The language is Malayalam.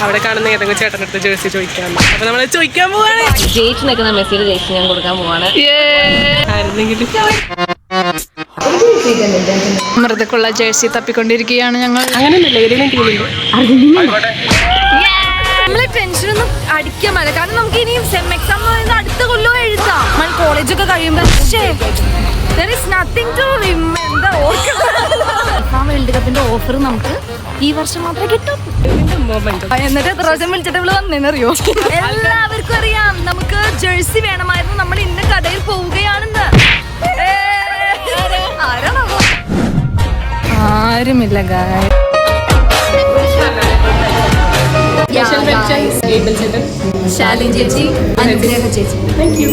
അവിടെ കാണുന്ന ഏതെങ്കിലും ചേട്ടനടുത്ത് ജേഴ്സി ചോദിക്കാൻ. അപ്പൊ നമ്മള് ചോദിക്കാൻ പോവാണ്. ജയിച്ചു നിൽക്കുന്ന മെസ്സിയുടെ ജയിച്ച് ഞാൻ കൊടുക്കാൻ പോവാണ്. മൃദക്കുള്ള ജേഴ്സി തപ്പിക്കൊണ്ടിരിക്കുകയാണ് ഞങ്ങൾ. അങ്ങനെയൊന്നുമില്ല, ഏതെങ്കിലും ടീമിന്റെ നമ്മളെ ടെൻഷനൊന്നും അടിക്കാൻ പറ്റില്ല. കാരണം നമുക്ക് ഇനിയും സെം എക്സാം എന്ന് പറയുന്നത് അടുത്ത കൊല്ലം എഴുതാം. നമ്മൾ കോളേജൊക്കെ കഴിയുമ്പോൾ വേൾഡ് കപ്പിന്റെ ഓഫർ നമുക്ക് ഈ വർഷം മാത്രമേ കിട്ടും. എന്നിട്ട് എത്ര പ്രാവശ്യം വിളിച്ചിട്ട് ഇവിടെ വന്നേന്നറിയോ? എല്ലാവർക്കും അറിയാം നമുക്ക് ജേഴ്സി വേണമായിരുന്നു. നമ്മൾ ഇന്ന് കടയിൽ പോവുകയാണെന്ന്. ആരുമില്ല ഗായ്. ശാലിനി ചേച്ചി, അനുഗ്രഹ ചേച്ചി.